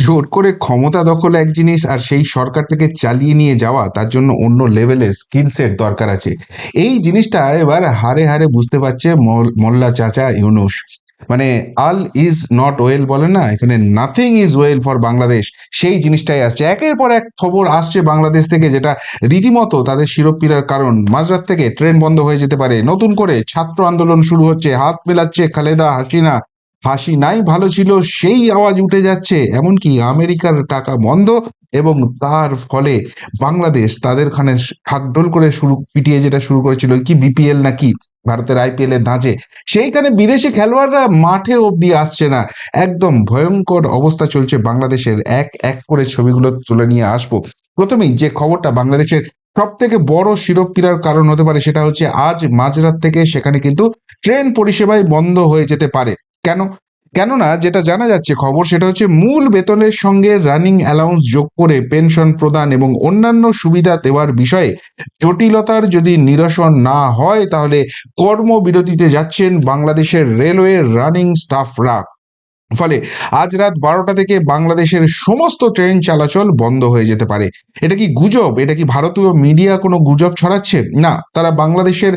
জোর করে ক্ষমতা দখল এক জিনিস, আর সেই সরকারটাকে চালিয়ে নিয়ে যাওয়া তার জন্য অন্য লেভেলের স্কিল সেট দরকার আছে। এই জিনিসটা এবার হাড়ে হাড়ে বুঝতে পারছে মোল্লা চাচা ইউনূস। মানে আল ইজ নট ওয়েল বলে না, এখানে nothing is well for Bangladesh. সেই জিনিসটাই আসছে, একের পর এক খবর আসছে বাংলাদেশ থেকে, যেটা রীতিমতো তাদের শিরোপীড়ার কারণ। মাঝরাত থেকে ট্রেন বন্ধ হয়ে যেতে পারে, নতুন করে ছাত্র আন্দোলন শুরু হচ্ছে, হাত মেলাচ্ছে খালেদা হাসিনা, হাসি নাই ভালো ছিল সেই আওয়াজ উঠে যাচ্ছে, এমনকি আমেরিকার টাকা বন্ধ। এবং তার ফলে বাংলাদেশ তাদের খানে ঢাকঢোল করে শুরু পিটিয়ে যেটা শুরু করেছিল কি বিপিএল নাকি ভারতের আইপিএল এর ধাঁচে, সেইখানে বিদেশি খেলোয়াড়রা মাঠে অব্দি আসছে না। একদম ভয়ঙ্কর অবস্থা চলছে বাংলাদেশের। এক এক করে ছবিগুলো তুলে নিয়ে আসবো। প্রথমেই যে খবরটা বাংলাদেশের সব থেকে বড় শিরোপীড়ার কারণ হতে পারে, সেটা হচ্ছে আজ মাঝরাত থেকে সেখানে কিন্তু ট্রেন পরিষেবাই বন্ধ হয়ে যেতে পারে। কেন? কেননা যেটা জানা যাচ্ছে খবর, সেটা হচ্ছে মূল বেতনের সঙ্গে রানিং অ্যালাউন্স যোগ করে পেনশন প্রদান এবং অন্যান্য সুবিধা দেওয়ার বিষয়ে জটিলতার যদি নিরসন না হয়, তাহলে কর্মবিরতিতে যাচ্ছেন বাংলাদেশের রেলওয়ে রানিং স্টাফরা। ফলে আজ রাত 12টা থেকে বাংলাদেশের সমস্ত ট্রেন চলাচল বন্ধ হয়ে যেতে পারে। এটা কি গুজব? এটা কি ভারতীয় মিডিয়া কোনো গুজব ছড়াচ্ছে? না, তারা বাংলাদেশের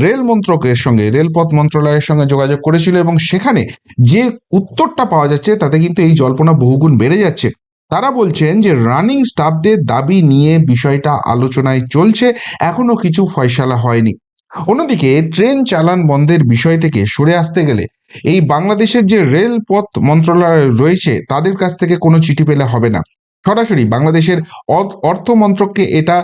রেল মন্ত্রকের সঙ্গে, রেলপথ মন্ত্রণালয়ের সঙ্গে যোগাযোগ করেছিল, এবং সেখানে যে উত্তরটা পাওয়া যাচ্ছে তাতে কিন্তু এই জল্পনা বহুগুণ বেড়ে যাচ্ছে। তারা বলছেন যে রানিং স্টাফদের দাবি নিয়ে বিষয়টা আলোচনায় চলছে, এখনো কিছু ফয়সালা হয়নি। অন্যদিকে ট্রেন চালান বন্ধের বিষয় থেকে সরে আসতে গেলে এই বাংলাদেশের যে রেলপথ মন্ত্রণালয় রয়েছে তাদের কাছ থেকে কোনো চিঠি পেলে হবে না, সরাসরি বাংলাদেশের অর্থ মন্ত্রককে এটা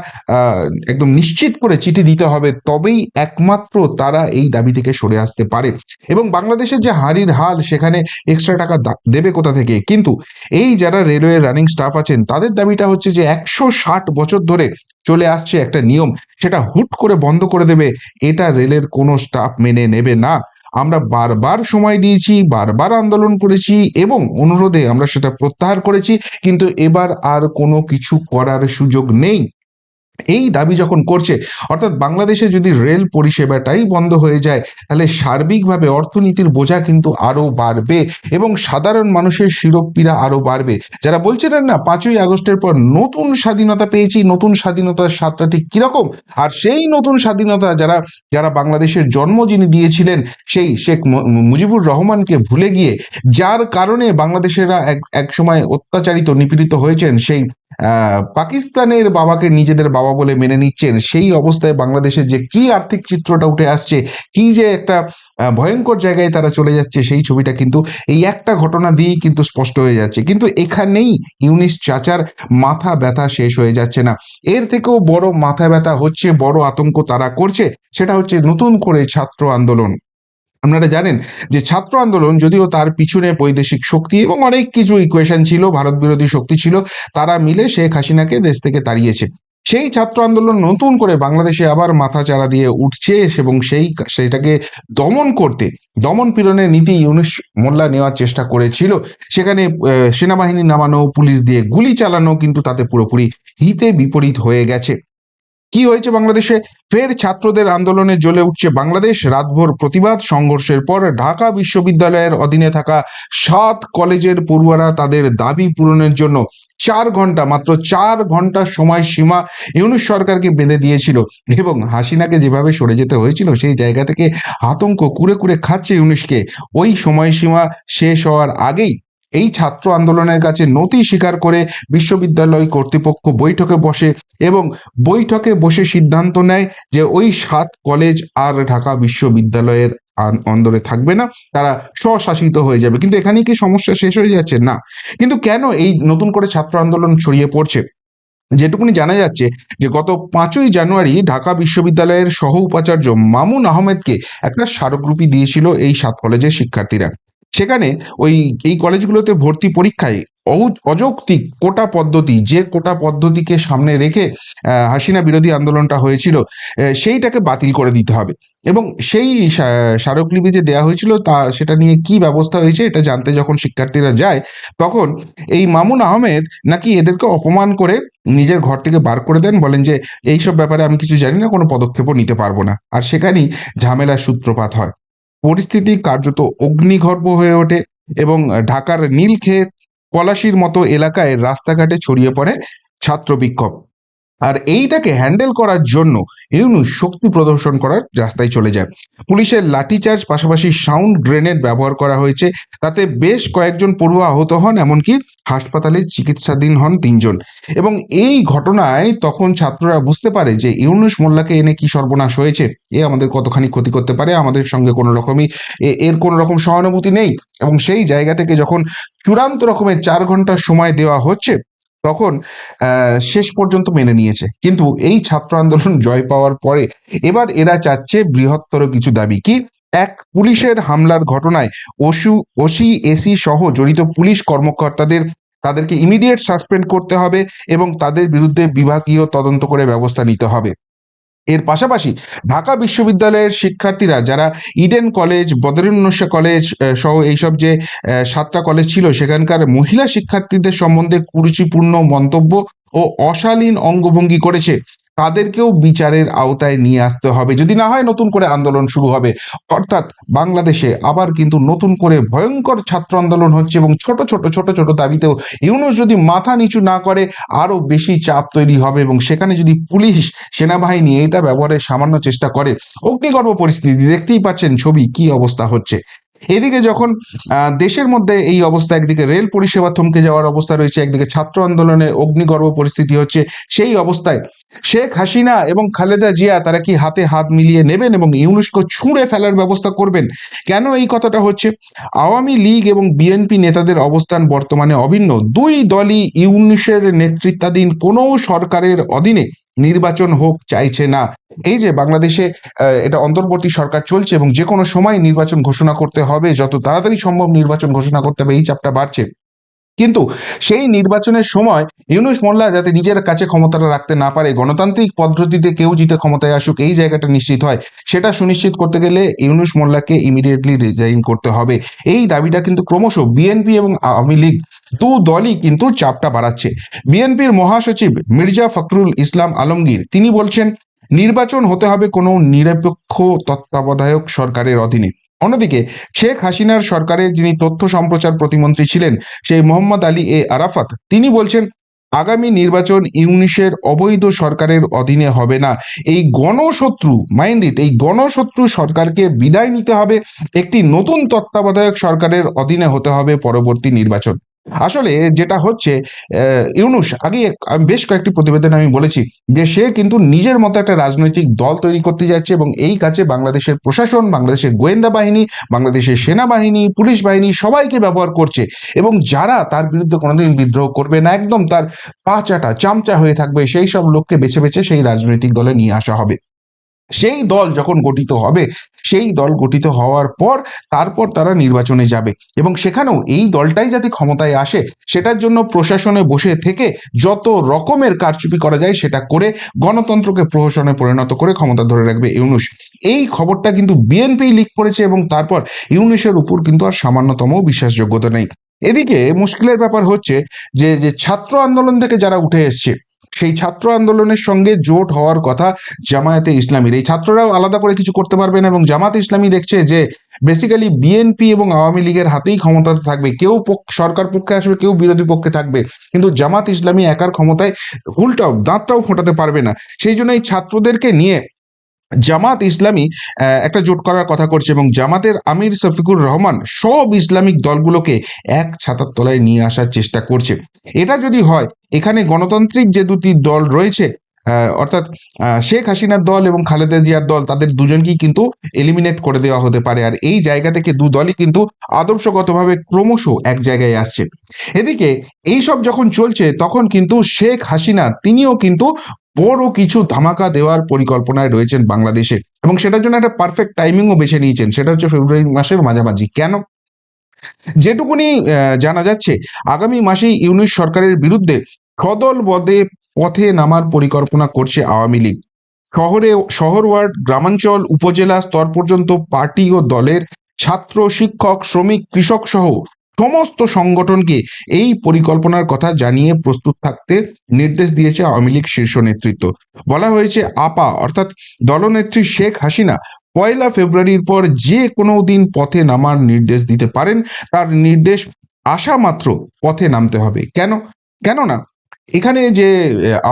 একদম নিশ্চিত করে চিঠি দিতে হবে, তবেই একমাত্র তারা এই দাবি থেকে সরে আসতে পারে। এবং বাংলাদেশের যে হাঁড়ির হাল, সেখানে এক্সট্রা টাকা দেবে কোথা থেকে? কিন্তু এই যারা রেলওয়ে রানিং স্টাফ আছেন তাদের দাবিটা হচ্ছে যে 160 বছর ধরে চলে আসছে একটা নিয়ম, সেটা হুট করে বন্ধ করে দেবে, এটা রেলের কোনো স্টাফ মেনে নেবে না। আমরা বারবার সময় দিয়েছি, বারবার আন্দোলন করেছি, এবং অনুরোধে আমরা সেটা প্রত্যাহার করেছি, কিন্তু এবার আর কোনো কিছু করার সুযোগ নেই। এই দাবি যখন করছে, অর্থাৎ বাংলাদেশে যদি রেল পরিষেবাটাই বন্ধ হয়ে যায়, তাহলে সার্বিকভাবে অর্থনীতির বোঝা কিন্তু আরো বাড়বে, এবং সাধারণ মানুষের শিরোপীড়া আরো বাড়বে। যারা বলছিলেন না 5ই আগস্টের পর নতুন স্বাধীনতা পেয়েছি, নতুন স্বাধীনতার স্বাদটা ঠিক কিরকম, আর সেই নতুন স্বাধীনতা যারা যারা বাংলাদেশের জন্ম যিনি দিয়েছিলেন, সেই শেখ মুজিবুর রহমানকে ভুলে গিয়ে, যার কারণে বাংলাদেশেরা এক সময় অত্যাচারিত নিপীড়িত হয়েছেন, সেই পাকিস্তানের বাবাকে নিজেদের বাবা বলে মেনে নিচ্ছেন, সেই অবস্থায় বাংলাদেশের যে কি আর্থিক চিত্রটা উঠে আসছে, কি যে একটা ভয়ঙ্কর জায়গায় তারা চলে যাচ্ছে, সেই ছবিটা কিন্তু এই একটা ঘটনা দিয়েই কিন্তু স্পষ্ট হয়ে যাচ্ছে। কিন্তু এখানেই ইউনিস চাচার মাথা ব্যথা শেষ হয়ে যাচ্ছে না, এর থেকেও বড় মাথা ব্যথা হচ্ছে, বড় আতঙ্ক তারা করছে, সেটা হচ্ছে নতুন করে ছাত্র আন্দোলন। আপনারা জানেন যে ছাত্র আন্দোলন, যদিও তার পিছনে বৈদেশিক শক্তি এবং অনেক কিছু ইকুয়েশন ছিল, ভারত বিরোধী শক্তি ছিল, তারা মিলে শেখ হাসিনাকে দেশ থেকে তাড়িয়েছে। সেই ছাত্র আন্দোলন নতুন করে বাংলাদেশে আবার মাথা চাড়া দিয়ে উঠছে, এবং সেটাকে দমন করতে, দমন পীড়নের নীতি ইউনূস মোল্লা নেওয়ার চেষ্টা করেছিল। সেখানে সেনাবাহিনী নামানো, পুলিশ দিয়ে গুলি চালানো, কিন্তু তাতে পুরোপুরি হিতে বিপরীত হয়ে গেছে। কি হয়েছে বাংলাদেশে? ফের ছাত্রদের আন্দোলনে জ্বলে উঠছে বাংলাদেশ। রাতভর প্রতিবাদ সংঘর্ষের পর ঢাকা বিশ্ববিদ্যালয়ের অধীনে থাকা 7 কলেজের পড়ুয়ারা তাদের দাবি পূরণের জন্য 4 ঘন্টা, মাত্র 4 ঘন্টার সময় সীমা ইউনূস সরকারকে বেঁধে দিয়েছিল, এবং হাসিনাকে যেভাবে সরে যেতে হয়েছিল, সেই জায়গা থেকে আতঙ্ক কুরে কুরে খাচ্ছে ইউনূসকে। ওই সময়সীমা শেষ হওয়ার আগেই এই ছাত্র আন্দোলনের কাছে নতি স্বীকার করে বিশ্ববিদ্যালয় কর্তৃপক্ষ বৈঠকে বসে, এবং বৈঠকে বসে সিদ্ধান্ত নেয় যে ওই 7 কলেজ আর ঢাকা বিশ্ববিদ্যালয়ের অন্দরে থাকবে না, তারা স্বশাসিত হয়ে যাবে। কিন্তু এখানেই কি সমস্যা শেষ হয়ে যাচ্ছে? না। কিন্তু কেন এই নতুন করে ছাত্র আন্দোলন ছড়িয়ে পড়ছে? যেটুকুনি জানা যাচ্ছে যে গত 5ই জানুয়ারি ঢাকা বিশ্ববিদ্যালয়ের সহ উপাচার্য মামুন আহমেদকে একটা স্মারকলিপি দিয়েছিল এই 7 কলেজের শিক্ষার্থীরা। সেখানে ওই এই কলেজগুলোতে ভর্তি পরীক্ষায় অযৌক্তিক কোটা পদ্ধতি, যে কোটা পদ্ধতিকে সামনে রেখে হাসিনা বিরোধী আন্দোলনটা হয়েছিল, সেইটাকে বাতিল করে দিতে হবে। এবং সেই স্মারকলিপি যে দেওয়া হয়েছিল, তা সেটা নিয়ে কি ব্যবস্থা হয়েছে এটা জানতে যখন শিক্ষার্থীরা যায়, তখন এই মামুন আহমেদ নাকি এদেরকে অপমান করে নিজের ঘর থেকে বার করে দেন, বলেন যে এইসব ব্যাপারে আমি কিছু জানি না, কোনো পদক্ষেপও নিতে পারবো না। আর সেখানেই ঝামেলার সূত্রপাত হয়। পরিস্থিতি কার্যত অগ্নিগর্ভ হয়ে ওঠে, এবং ঢাকার নীলক্ষেত, পলাশির মতো এলাকায় রাস্তাঘাটে ছড়িয়ে পড়ে ছাত্র বিক্ষোভ। আর এইটাকে হ্যান্ডেল করার জন্য ইউনূস শক্তি প্রদর্শন করার রাস্তায় চলে যায়। পুলিশের লাঠিচার্জ পাশাপাশি সাউন্ড গ্রেনেড ব্যবহার করা হয়েছে, তাতে বেশ কয়েকজন পড়ুয়া আহত হন, এমনকি হাসপাতালে চিকিৎসাধীন হন 3 জন। এবং এই ঘটনায় তখন ছাত্ররা বুঝতে পারে যে ইউনূস মোল্লাকে এনে কি সর্বনাশ হয়েছে, এ আমাদের কতখানি ক্ষতি করতে পারে, আমাদের সঙ্গে কোনো রকমই এর কোনো রকম সহানুভূতি নেই। এবং সেই জায়গা থেকে যখন চূড়ান্ত রকমের 4 ঘন্টার সময় দেওয়া হচ্ছে, তখন শেষ পর্যন্ত মেনে নিয়েছে। কিন্তু এই ছাত্র আন্দোলন জয় পাওয়ার পরে এবার এরা চাচ্ছে বৃহত্তর কিছু দাবি। কি? এক, পুলিশের হামলার ঘটনায় ওসি এসি সহ জড়িত পুলিশ কর্মকর্তাদের তাদেরকে ইমিডিয়েট সাসপেন্ড করতে হবে এবং তাদের বিরুদ্ধে বিভাগীয় তদন্ত করে ব্যবস্থা নিতে হবে। এর পাশাপাশি ঢাকা বিশ্ববিদ্যালয়ের শিক্ষার্থীরা যারা ইডেন কলেজ, বদরুন্নেসা কলেজ সহ এইসব যে 7টা কলেজ ছিল, সেখানকার মহিলা শিক্ষার্থীদের সম্বন্ধে কুরুচিপূর্ণ মন্তব্য ও অশালীন অঙ্গভঙ্গি করেছে, তাদেরকেও বিচারের আওতায় নিয়ে আসতে হবে, যদি না হয় নতুন করে আন্দোলন শুরু হবে। অর্থাৎ বাংলাদেশে আবার কিন্তু নতুন করে ভয়ঙ্কর ছাত্র আন্দোলন হচ্ছে এবং ছোট ছোট ছোট ছোট দাবিতেও ইউনূস যদি মাথা নিচু না করে আরো বেশি চাপ তৈরি হবে। এবং সেখানে যদি পুলিশ, সেনাবাহিনী এটা ব্যবহারের সামান্য চেষ্টা করে, অগ্নিগর্ভ পরিস্থিতি, দেখতেই পাচ্ছেন ছবি কি অবস্থা হচ্ছে। এদিকে যখন দেশের মধ্যে এই অবস্থা, একদিকে রেল পরিষেবা থমকে যাওয়ার অবস্থা রয়েছে, একদিকে ছাত্র আন্দোলনে অগ্নিগর্ভ পরিস্থিতি হচ্ছে, সেই অবস্থায় শেখ হাসিনা এবং খালেদা জিয়া তারা কি হাতে হাত মিলিয়ে নেবেন এবং ইউনূসকে ছুঁড়ে ফেলার ব্যবস্থা করবেন? কেন এই কথাটা হচ্ছে? আওয়ামী লীগ এবং বিএনপি নেতাদের অবস্থান বর্তমানে অভিন্ন। দুই দলই ইউনূসের নেতৃত্বাধীন কোনো সরকারের অধীনে নির্বাচন হোক চাইছে না। এই যে বাংলাদেশে এটা অন্তর্বর্তী সরকার চলছে এবং যে কোনো সময় নির্বাচন ঘোষণা করতে হবে, যত তাড়াতাড়ি সম্ভব নির্বাচন ঘোষণা করতে হবে, এই চাপটা বাড়ছে। কিন্তু সেই নির্বাচনের সময় ইউনূস মোল্লা যাতে নিজের কাছে ক্ষমতাটা রাখতে না পারে, গণতান্ত্রিক পদ্ধতিতে কেউ জিতে ক্ষমতায় আসুক, এই জায়গাটা নিশ্চিত হয়, সেটা সুনিশ্চিত করতে গেলে ইউনূস মোল্লাকে ইমিডিয়েটলি রিজাইন করতে হবে। এই দাবিটা কিন্তু ক্রমশ বিএনপি এবং আওয়ামী লীগ দু দলই কিন্তু চাপটা বাড়াচ্ছে। বিএনপির মহাসচিব মির্জা ফখরুল ইসলাম আলমগীর তিনি বলছেন, নির্বাচন হতে হবে কোনো নিরপেক্ষ তত্ত্বাবধায়ক সরকারের অধীনে। অন্যদিকে শেখ হাসিনার সরকারের যিনি তথ্য সম্প্রচার প্রতিমন্ত্রী ছিলেন, সেই মোহাম্মদ আলী এ আরাফাত, তিনি বলছেন, আগামী নির্বাচন ইউনূসের অবৈধ সরকারের অধীনে হবে না। এই গণশত্রু, মাইন্ড ইট, এই গণশত্রু সরকারকে বিদায় নিতে হবে, একটি নতুন তত্ত্বাবধায়ক সরকারের অধীনে হতে হবে পরবর্তী নির্বাচন। আসলে যেটা হচ্ছে, ইউনূস আগে বেশ কয়েকটি প্রতিবেদনে আমি বলেছি যে সে কিন্তু নিজের মতো একটা রাজনৈতিক দল তৈরি করতে যাচ্ছে এবং এই কাজে বাংলাদেশের প্রশাসন, বাংলাদেশের গোয়েন্দা বাহিনী, বাংলাদেশের সেনাবাহিনী, পুলিশ বাহিনী সবাইকে ব্যবহার করছে। এবং যারা তার বিরুদ্ধে কোনোদিন বিদ্রোহ করবে না, একদম তার পা চাটা চামচা হয়ে থাকবে, সেই সব লোককে বেছে বেছে সেই রাজনৈতিক দলে নিয়ে আসা হবে। সেই দল যখন গঠিত হবে, সেই দল গঠিত হওয়ার পর তারপর তারা নির্বাচনে যাবে এবং সেখানেও এই দলটাই যাতে ক্ষমতায় আসে, সেটার জন্য প্রশাসনে বসে থেকে যত রকমের কারচুপি করা যায় সেটা করে গণতন্ত্রকে প্রহসনে পরিণত করে ক্ষমতা ধরে রাখবে ইউনূস। এই খবরটা কিন্তু বিএনপি লিক করেছে এবং তারপর ইউনূসের উপর কিন্তু আর সামান্যতম বিশ্বাসযোগ্যতা নেই। এদিকে মুশকিলের ব্যাপার হচ্ছে যে যে ছাত্র আন্দোলন থেকে যারা উঠে এসছে, সেই ছাত্র আন্দোলনের সঙ্গে জোট হওয়ার কথা জামায়াতে ইসলামীর। এই ছাত্ররাও আলাদা করে কিছু করতে পারবে না এবং জামাত ইসলামী দেখছে যে বেসিক্যালি বিএনপি এবং আওয়ামী লীগের হাতেই ক্ষমতাতে থাকবে, কেউ সরকার পক্ষে আসবে, কেউ বিরোধী পক্ষে থাকবে, কিন্তু জামাত ইসলামী একার ক্ষমতায় উল্টাও দাঁতটাও ফোটাতে পারবে না। সেই জন্য এই ছাত্রদেরকে নিয়ে জামাত ইসলামী একটা জোট করার কথা করছে এবং জামাতের আমির শফিকুর রহমান সব ইসলামিক দলগুলোকে এক ছাতার তলায় নিয়ে আসার চেষ্টা করছে। এটা যদি হয়, এখানে গণতান্ত্রিক যে দুটি দল রয়েছে, অর্থাৎ শেখ হাসিনার দল এবং খালেদা জিয়ার দল, তাদের দুজনকেই কিন্তু এলিমিনেট করে দেওয়া হতে পারে। আর এই জায়গা থেকে দু দলই কিন্তু আদর্শগতভাবে ক্রমশ এক জায়গায় আসছে। এদিকে এইসব যখন চলছে, তখন কিন্তু শেখ হাসিনা তিনিও কিন্তু বড় কিছু ধামাকা দেওয়ার পরিকল্পনায় রয়েছেন বাংলাদেশে এবং সেটার জন্য একটা পারফেক্ট টাইমিংও বেছে নিয়েছেন। সেটা হচ্ছে ফেব্রুয়ারি মাসের মাঝামাঝি। কেন? যেটুকুনি জানা যাচ্ছে, আগামী মাসেই ইউনূস সরকারের বিরুদ্ধে সদল বদে পথে নামার পরিকল্পনা করছে আওয়ামী লীগ। শহর, ওয়ার্ড, গ্রামাঞ্চল, উপজেলা স্তর পর্যন্ত পার্টি ও দলের ছাত্র, শিক্ষক, শ্রমিক, কৃষক সহ সমস্ত সংগঠনকে এই পরিকল্পনার কথা জানিয়ে প্রস্তুত থাকতে নির্দেশ দিয়েছে আওয়ামী লীগ শীর্ষ নেতৃত্ব। বলা হয়েছে, আপা অর্থাৎ দলনেত্রী শেখ হাসিনা 1 ফেব্রুয়ারির পর যে কোনো দিন পথে নামার নির্দেশ দিতে পারেন। তার নির্দেশ আশা মাত্র পথে নামতে হবে। কেন? কেননা এখানে যে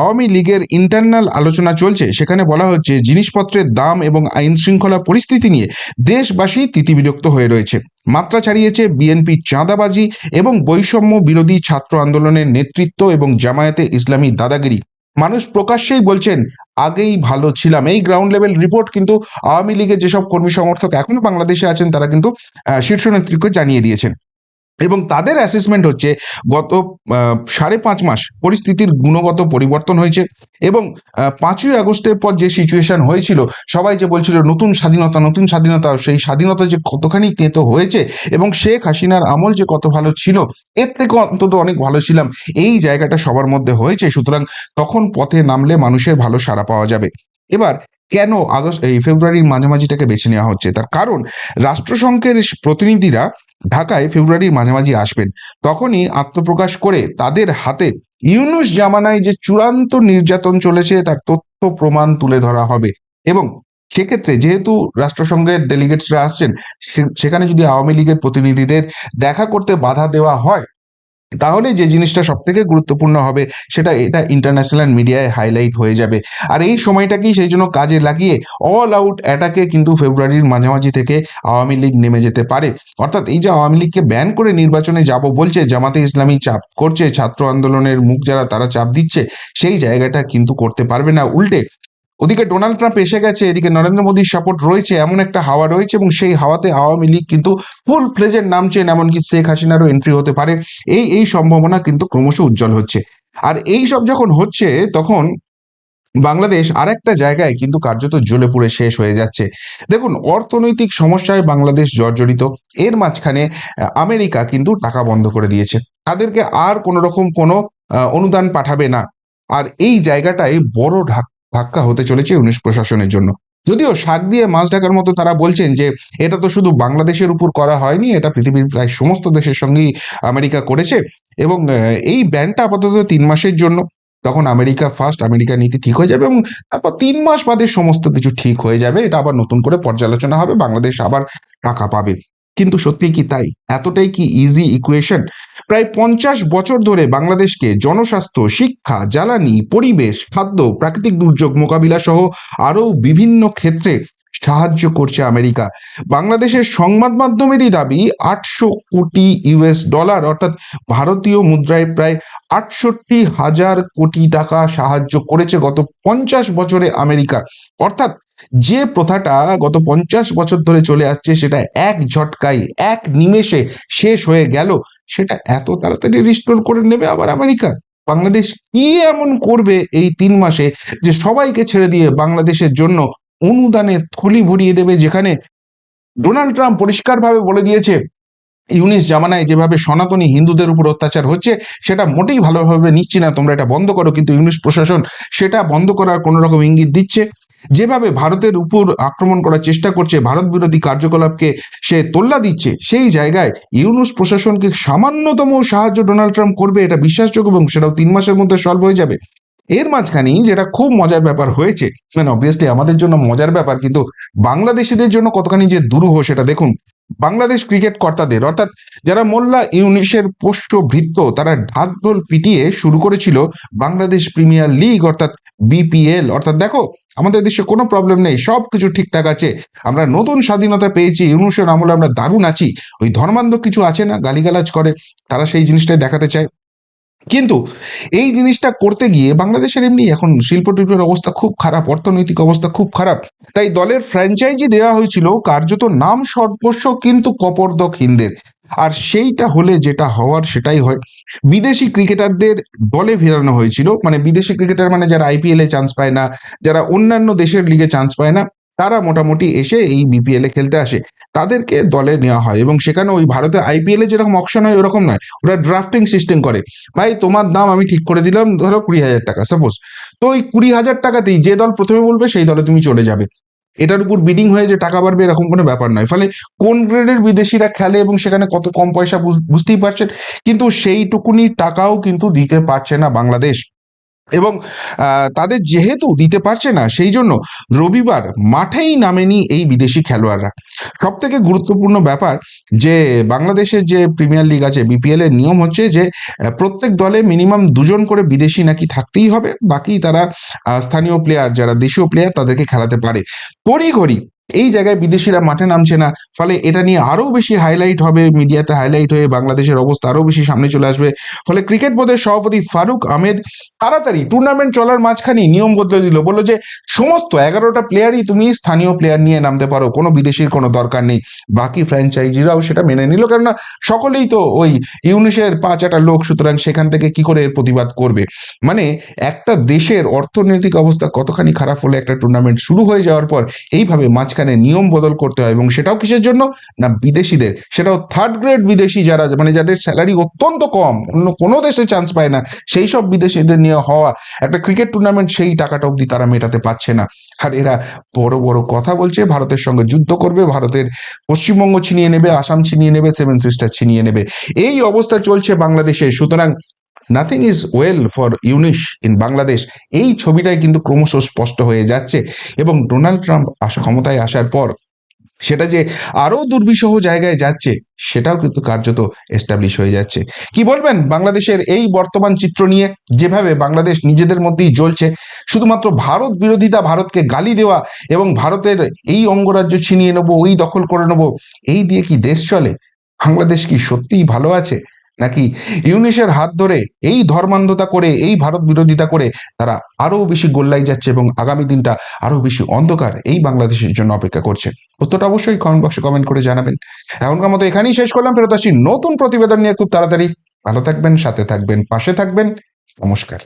আওয়ামী লীগের ইন্টারনাল আলোচনা চলছে, সেখানে বলা হচ্ছে জিনিসপত্রের দাম এবং আইন শৃঙ্খলা পরিস্থিতি নিয়ে দেশবাসী তিতিবিরক্ত হয়ে রয়েছে। মাত্রা ছাড়িয়েছে বিএনপি চাঁদাবাজি এবং বৈষম্য বিরোধী ছাত্র আন্দোলনের নেতৃত্ব এবং জামায়াতে ইসলামী দাদাগিরি। মানুষ প্রকাশ্যেই বলছেন আগেই ভালো ছিলাম। এই গ্রাউন্ড লেভেল রিপোর্ট কিন্তু আওয়ামী লীগের যেসব কর্মী সমর্থক এখনো বাংলাদেশে আছেন তারা কিন্তু শীর্ষ নেতৃত্বকে জানিয়ে দিয়েছেন। এবং তাদের অ্যাসেসমেন্ট হচ্ছে গত 5.5 মাস পরিস্থিতির গুণগত পরিবর্তন হয়েছে। এবং 5ই আগস্টের পর যে সিচুয়েশন হয়েছিল, সবাই যে বলছিল নতুন স্বাধীনতা নতুন স্বাধীনতা, সেই স্বাধীনতা যে কতখানি তেতো হয়েছে এবং শেখ হাসিনার আমল যে কত ভালো ছিল, এর থেকে অন্তত অনেক ভালো ছিলাম, এই জায়গাটা সবার মধ্যে হয়েছে। সুতরাং তখন পথে নামলে মানুষের ভালো সাড়া পাওয়া যাবে। এবার কেন ফেব্রুয়ারির মাঝামাঝিটাকে বেছে নেওয়া হচ্ছে? তার কারণ রাষ্ট্রসংঘের প্রতিনিধিরা ঢাকায় ফেব্রুয়ারির মাঝামাঝি আসবেন। তখনই আত্মপ্রকাশ করে তাদের হাতে ইউনূস জামানায় যে চূড়ান্ত নির্যাতন চলেছে তার তথ্য প্রমাণ তুলে ধরা হবে। এবং সেক্ষেত্রে যেহেতু রাষ্ট্রসংঘের ডেলিগেটসরা আসছেন, সেখানে যদি আওয়ামী লীগের প্রতিনিধিদের দেখা করতে বাধা দেওয়া হয়, তাহলে যে জিনিসটা সব থেকে গুরুত্বপূর্ণ হবে এটা ইন্টারন্যাশনাল মিডিয়ায় হাইলাইট হয়ে যাবে। আর এই সময়টাকেই সেই জন্য কাজে লাগিয়ে অল আউট অ্যাটাকে কিন্তু ফেব্রুয়ারির মাঝামাঝি থেকে আওয়ামী লীগ নেমে যেতে পারে। অর্থাৎ এই যে আওয়ামী লীগকে ব্যান করে নির্বাচনে যাব বলছে, জামাতে ইসলামী চাপ করছে, ছাত্র আন্দোলনের মুখ যারা তারা চাপ দিচ্ছে, সেই জায়গাটা কিন্তু করতে পারবে না। উল্টে ওদিকে ডোনাল্ড ট্রাম্প এসে গেছে, এদিকে নরেন্দ্র মোদীর সাপোর্ট রয়েছে, এমন একটা হাওয়া রয়েছে, এবং সেই হাওয়াতে আওয়ামী লীগ কিন্তু ফুল ফ্লেজের নামছেন, এমনকি শেখ হাসিনারও এন্ট্রি হতে পারে। এই সম্ভাবনা কিন্তু ক্রমশ উজ্জ্বল হচ্ছে। আর এই সব যখন হচ্ছে, তখন বাংলাদেশ আর একটা জায়গায় কিন্তু কার্যত জ্বলে পুড়ে শেষ হয়ে যাচ্ছে। দেখুন, অর্থনৈতিক সমস্যায় বাংলাদেশ জর্জরিত। এর মাঝখানে আমেরিকা কিন্তু টাকা বন্ধ করে দিয়েছে, তাদেরকে আর কোনো রকম কোনো অনুদান পাঠাবে না। আর এই জায়গাটায় বড় ধাক্কা হতে চলেছে ইউনিশ প্রশাসনের জন্য। যদিও শাক দিয়ে মাছ ঢাকার মতো তারা বলছেন যে এটা তো শুধু বাংলাদেশের উপর করা হয়নি, এটা পৃথিবীর প্রায় সমস্ত দেশের সঙ্গেই আমেরিকা করেছে। এবং এই ব্যানটা আপাতত 3 মাসের জন্য। তখন আমেরিকা ফার্স্ট, আমেরিকার নীতি ঠিক হয়ে যাবে এবং তারপর 3 মাস বাদে সমস্ত কিছু ঠিক হয়ে যাবে। এটা আবার নতুন করে পর্যালোচনা হবে, বাংলাদেশ আবার টাকা পাবে। কিন্তু সত্যি কি তাই? এতটাই কি ইজি ইকুয়েশন? প্রায় 50 বছর ধরে বাংলাদেশকে জনস্বাস্থ্য, শিক্ষা, জ্বালানি, পরিবেশ, খাদ্য, প্রাকৃতিক দুর্যোগ মোকাবিলা সহ আরও বিভিন্ন ক্ষেত্রে সাহায্য করছে আমেরিকা। বাংলাদেশের সংবাদ মাধ্যমেরই দাবি 800 কোটি US ডলার, অর্থাৎ ভারতীয় মুদ্রায় প্রায় 68,000 কোটি টাকা সাহায্য করেছে গত 50 বছরে আমেরিকা। অর্থাৎ যে প্রথাটা গত 50 বছর ধরে চলে আসছে, সেটা এক ঝটকায় এক নিমেষে শেষ হয়ে গেল, সেটা এত তাড়াতাড়ি রিস্টোর করে নেবে আবার আমেরিকা? বাংলাদেশ কি এমন করবে এই 3 মাসে যে সবাইকে ছেড়ে দিয়ে বাংলাদেশের জন্য অনুদানের থলি ভরিয়ে দেবে? যেখানে ডোনাল্ড ট্রাম্প পরিষ্কারভাবে বলে দিয়েছে ইউনিস জামানায় যেভাবে সনাতনী হিন্দুদের উপর অত্যাচার হচ্ছে, সেটা মোটেই ভালোভাবে নিচ্ছি না, তোমরা এটা বন্ধ করো। কিন্তু ইউনিস প্রশাসন সেটা বন্ধ করার কোনো রকম ইঙ্গিত দিচ্ছে। যেভাবে ভারতের উপর আক্রমণ করার চেষ্টা করছে, ভারত বিরোধী কার্যকলাপকে সে তোল্লা দিচ্ছে, সেই জায়গায় ইউনুস প্রশাসনকে সামান্যতম সাহায্য ডোনাল্ড ট্রাম্প করবে, এটা বিশ্বাসযোগ্য? এবং সেটাও 3 মাসের মধ্যে সলভ হয়ে যাবে। এর মাঝখানেই যেটা খুব মজার ব্যাপার হয়েছে, মানে অবভিয়াসলি আমাদের জন্য মজার ব্যাপার, কিন্তু বাংলাদেশিদের জন্য কতখানি যে দুরূহ সেটা দেখুন। বাংলাদেশ ক্রিকেট কর্তাদের, অর্থাৎ যারা মোল্লা ইউনিসের পোষ্য ভৃত্য, তারা ঢাকঢোল পিটিয়ে শুরু করেছিল বাংলাদেশ প্রিমিয়ার লিগ, অর্থাৎ বিপিএল। অর্থাৎ দেখো, আমাদের দেশে কোনো প্রবলেম নেই, সব কিছু ঠিকঠাক আছে, আমরা নতুন স্বাধীনতা পেয়েছি, ইউনুসের আমলে আমরা দারুণ আছি। ওই ধর্মান্ধ কিছু আছে না, গালিগালাজ করে, তারা সেই জিনিসটাই দেখাতে চায়। কিন্তু এই জিনিসটা করতে গিয়ে বাংলাদেশের এমনি এখন শিল্প টিল্পের অবস্থা খুব খারাপ, অর্থনৈতিক অবস্থা খুব খারাপ। তাই দলের ফ্র্যাঞ্চাইজি দেওয়া হয়েছিল কার্যত নাম সর্বস্ব কিন্তু কপর্দকহীনদের। আর সেইটা হলে যেটা হওয়ার সেটাই হয়। বিদেশি ক্রিকেটারদের দলে ফেরানো হয়েছিল, মানে বিদেশি ক্রিকেটার মানে যারা আইপিএল এ চান্স পায় না, যারা অন্যান্য দেশের লিগে চান্স পায় না, তারা মোটামুটি এসে এই বিপিএল এ খেলতে আসে, তাদেরকে দলে নেওয়া হয়। এবং সেখানে ওই ভারতে আইপিএল এ যেরকম অকশন হয় ওরকম নয়, ওরা ড্রাফটিং সিস্টেম করে। ভাই, তোমার দাম আমি ঠিক করে দিলাম, ধরো 20,000 টাকা সাপোজ। তো ওই 20,000 টাকাতেই যে দল প্রথমে বলবে সেই দলে তুমি চলে যাবে। এটার উপর বিডিং হয়ে যে টাকা বাড়বে এরকম কোনো ব্যাপার নয়। ফলে কোন গ্রেডের বিদেশিরা খেলে এবং সেখানে কত কম পয়সা বুঝতেই পারছেন। কিন্তু সেইটুকুনি টাকাও কিন্তু দিতে পারছে না বাংলাদেশ। এবং তাদের যেহেতু দিতে পারছে না, সেই জন্য রবিবার মাঠেই নামেনি এই বিদেশি খেলোয়াড়রা। সব থেকে গুরুত্বপূর্ণ ব্যাপার যে বাংলাদেশের যে প্রিমিয়ার লিগ আছে, বিপিএল এর নিয়ম হচ্ছে যে প্রত্যেক দলে মিনিমাম দুজন করে বিদেশি নাকি থাকতেই হবে, বাকি তারা স্থানীয় প্লেয়ার, যারা দেশীয় প্লেয়ার তাদেরকে খেলাতে পারে। তড়িঘড়ি এই জায়গায় বিদেশিরা মাঠে নামছে না, ফলে এটা নিয়ে আরো বেশি হাইলাইট হবে, মিডিয়াতে হাইলাইট হয়ে বাংলাদেশের অবস্থা আরো বেশি সামনে চলে আসবে। ফলে ক্রিকেট বোর্ডের সভাপতি ফারুক আহমেদ তাড়াতাড়ি টুর্নামেন্ট চলার মাঝখানেই নিয়ম বদলে দিল, বললো যে সমস্ত 11টা প্লেয়ারই তুমি স্থানীয় প্লেয়ার নিয়ে নামতে পারো, কোনো বিদেশির কোনো দরকার নেই। বাকি ফ্র্যাঞ্চাইজিরাও সেটা মেনে নিল, কেননা সকলেই তো ওই ইউনিশের 5 লোক, সুতরাং সেখান থেকে কি করে এর প্রতিবাদ করবে। মানে একটা দেশের অর্থনৈতিক অবস্থা কতখানি খারাপ হলে একটা টুর্নামেন্ট শুরু হয়ে যাওয়ার পর এইভাবে মাঝখানে নিয়ম বদল করতে হয়, এবং সেটাও কিসের জন্য? না বিদেশিদের, সেটাও থার্ড গ্রেড বিদেশি, যারা মানে যাদের স্যালারি অত্যন্ত কম, অন্য কোনো দেশে চান্স পায় না, সেই সব বিদেশিদের নিয়ে হওয়া একটা ক্রিকেট টুর্নামেন্ট, সেই টাকাটা অবধি তারা মেটাতে পারছে না। আর এরা বড় বড় কথা বলছে, ভারতের সঙ্গে যুদ্ধ করবে, ভারতের পশ্চিমবঙ্গ ছিনিয়ে নেবে, আসাম ছিনিয়ে নেবে, সেভেন সিস্টার ছিনিয়ে নেবে, এই অবস্থা চলছে বাংলাদেশে। সুতরাং nothing is well for Yunus in Bangladesh, এই ছবিটাই কিন্তু ক্রমশ স্পষ্ট হয়ে যাচ্ছে। এবং ডোনাল্ড ট্রাম্প ক্ষমতায় আসার পর সেটা যে আরো দুর্বিষহ জায়গায় যাচ্ছে, সেটাও কিন্তু কার্যত এস্টাবলিশ হয়ে যাচ্ছে। কি বলবেন বাংলাদেশের এই বর্তমান চিত্র নিয়ে? যেভাবে বাংলাদেশ নিজেদের মধ্যেই জ্বলছে, শুধুমাত্র ভারত বিরোধিতা, ভারতকে গালি দেওয়া এবং ভারতের এই অঙ্গরাজ্য ছিনিয়ে নেবো, ওই দখল করে নেবো, এই দিয়ে কি দেশ চলে? বাংলাদেশ কি সত্যিই ভালো আছে, নাকি ইউনিশের হাত ধরে এই ধর্মান্ধতা করে, এই ভারত বিরোধিতা করে তারা আরো বেশি গোল্লাই যাচ্ছে, এবং আগামী দিনটা আরো বেশি অন্ধকার এই বাংলাদেশের জন্য অপেক্ষা করছে? উত্তরটা অবশ্যই কমেন্ট বক্সে কমেন্ট করে জানাবেন। এখনকার মতো এখানেই শেষ করলাম, ফেরত আসছি নতুন প্রতিবেদন নিয়ে খুব তাড়াতাড়ি। ভালো থাকবেন, সাথে থাকবেন, পাশে থাকবেন। নমস্কার।